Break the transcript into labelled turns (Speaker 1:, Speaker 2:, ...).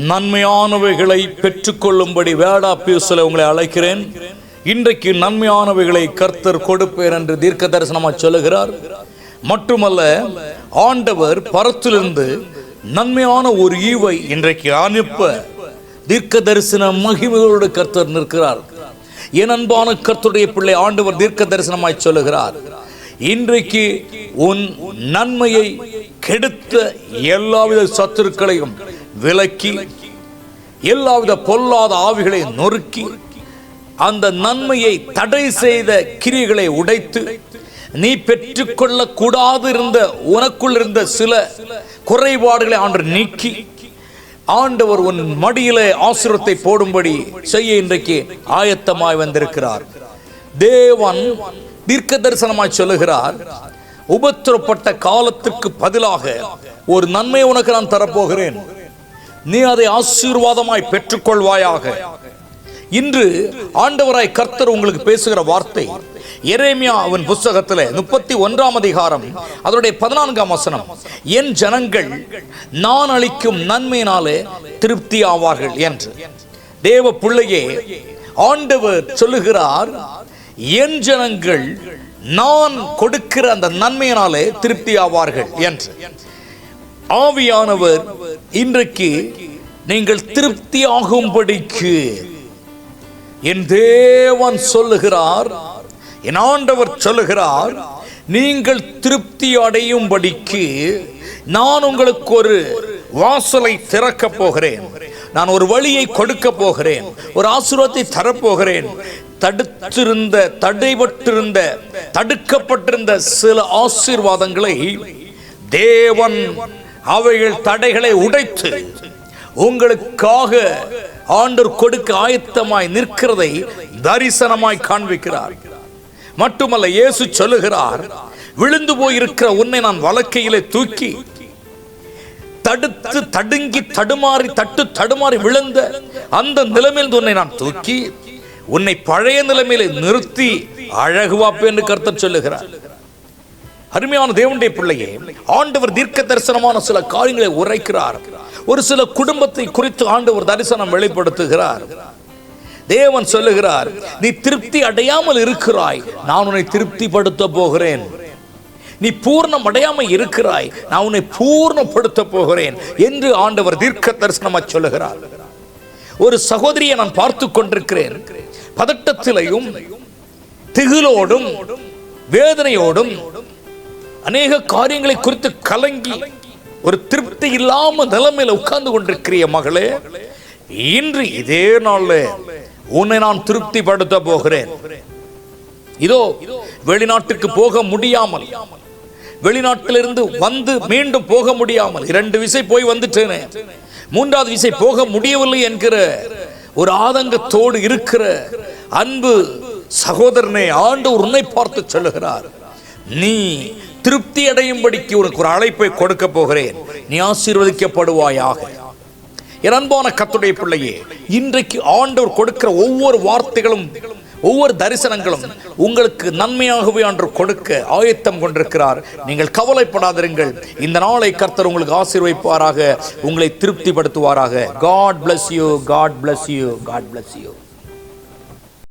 Speaker 1: நன்மையானவைகளை பெற்றுக்கொள்ளும்படி வேடா பேசல உங்களை அழைக்கிறேன். இன்றைக்கு நன்மையானவைகளை கர்த்தர் கொடுப்பேன் என்று தீர்க்க தரிசனமாக சொல்லுகிறார். மட்டுமல்ல, ஆண்டவர் பரத்திலிருந்து நன்மையான ஒரு ஈவை இன்றைக்கு அனுப்ப தீர்க்க தரிசன மகிமையோடு கர்த்தர் நிற்கிறார். என் அன்பான கர்த்தருடைய பிள்ளை, ஆண்டவர் தீர்க்க தரிசனமாய் சொல்லுகிறார், இன்றைக்கு உன் நன்மையை கெடுத்த எல்லாவித சத்துருக்களையும் விலக்கி, எல்லாவித பொல்லாத ஆவிகளை நொறுக்கி, அந்த நன்மையை தடை செய்த கிரியைகளை உடைத்து, நீ பெற்றுக்கொள்ள கூடாது இருந்த உனக்குள் இருந்த சில குறைபாடுகளை ஆண்டவர் நீக்கி, ஆண்டவர் உன் மடியிலே ஆசீர்வாதத்தை போடும்படி செய்ய இன்றைக்கு ஆயத்தமாய் வந்திருக்கிறார். தேவன் தீர்க்க தரிசனமாய் சொல்லுகிறார், உபத்திரப்பட்ட காலத்துக்கு பதிலாக ஒரு நன்மை உனக்கு நான் தரப்போகிறேன், நீ அதை ஆசீர்வாதமாய் பெற்றுக்கொள்வாயாக. இன்று ஆண்டவராய் கர்த்தர் உங்களுக்கு பேசுகிற வார்த்தை எரேமியாவின் புத்தகத்தில் 31ஆம் அதிகாரம் அதனுடைய 14ஆம் வசனம். என் ஜனங்கள் நான் அளிக்கும் நன்மையினாலே திருப்தி ஆவார்கள் என்று. தேவ பிள்ளையே, ஆண்டவர் சொல்லுகிறார், என் ஜனங்கள் நான் கொடுக்கிற அந்த நன்மையினாலே திருப்தி ஆவார்கள் என்று. ஆவியானவர் இன்றைக்கு நீங்கள் திருப்தி ஆகும்படிக்கு என் தேவன் சொல்லுகிறார், என் ஆண்டவர் சொல்லுகிறார், நீங்கள் திருப்தி அடையும்படிக்கு நான் உங்களுக்கு ஒரு வாசலை திறக்க போகிறேன், நான் ஒரு வழியை கொடுக்க போகிறேன், ஒரு ஆசீர்வாதத்தை தரப்போகிறேன். தடுத்திருந்த, தடைபட்டிருந்த, தடுக்கப்பட்டிருந்த சில ஆசீர்வாதங்களை தேவன் அவைகள் தடைகளை உடைத்து உங்களுக்காக ஆண்டவர் கொடுக்க ஆயத்தமாய் நிற்கிறதை தரிசனமாய் காண்பிக்கிறார். மட்டுமல்ல, இயேசு சொல்லுகிறார், விழுந்து போயிருக்கிற உன்னை நான் வலக்கையிலே தூக்கி, தடுத்து தடுங்கி தடுமாறி விழுந்த அந்த நிலைமையில் உன்னை நான் தூக்கி, உன்னை பழைய நிலைமையிலே நிறுத்தி அழகுவாப்பு என்று கர்த்தர் சொல்லுகிறார். அருமையான தேவனுடைய பிள்ளையே, ஆண்டவர் தீர்க்க தரிசனமான சில காரியங்களை உரைக்கிறார். ஒரு சில குடும்பத்தை குறித்து ஆண்டவர் தரிசனம் வெளிப்படுத்துகிறார். தேவன் சொல்லுகிறார், நீ திருப்தி அடையாமல் இருக்கிறாய், நான் உன்னை திருப்திப்படுத்த போகிறேன். நீ பூர்ணம் அடையாமல் இருக்கிறாய், நான் உன்னை பூர்ணப்படுத்த போகிறேன் என்று ஆண்டவர் தீர்க்க தரிசனமாக சொல்லுகிறார். ஒரு சகோதரியை நான் பார்த்து கொண்டிருக்கிறேன். பதட்டத்திலையும் திகிலோடும் வேதனையோடும் அநேக காரியங்களை குறித்து கலங்கி ஒரு திருப்தி இல்லாம நிலைமையில உட்கார்ந்து கொண்டிருக்கிற மகளே, இன்று இதே நாள்ல உன்னை நான் திருப்திப்படுத்த போகிறேன். இதோ வெளிநாட்டுக்கு போக முடியாமல், வெளிநாட்டிலிருந்து வந்து மீண்டும் போக முடியாமல் 2 விசை போய் வந்துட்டேனே, 3வது விசை போக முடியவில்லை என்கிற ஒரு ஆதங்கத்தோடு இருக்கிற அன்பு சகோதரனே, ஆண்டவர் உன்னை பார்த்து சொல்லுகிறார், நீ திருப்தி அடையும்படிக்கு உனக்கு ஒரு அழைப்பை கொடுக்க போகிறேன், நீ ஆசீர்வதிக்கப்படுவாயாக. என் அன்பான கர்த்தருடைய பிள்ளையே, இன்றைக்கு ஆண்டவர் கொடுக்கிற ஒவ்வொரு வார்த்தைகளும், ஒவ்வொரு தரிசனங்களும் உங்களுக்கு நன்மையாகவே ஆண்டு கொடுக்க ஆயத்தம் கொண்டிருக்கிறார். நீங்கள் கவலைப்படாதிருங்கள். இந்த நாளை கர்த்தர் உங்களுக்கு ஆசீர்வதிப்பாராக, உங்களை திருப்திப்படுத்துவாராக. God bless you, God bless you, God bless you.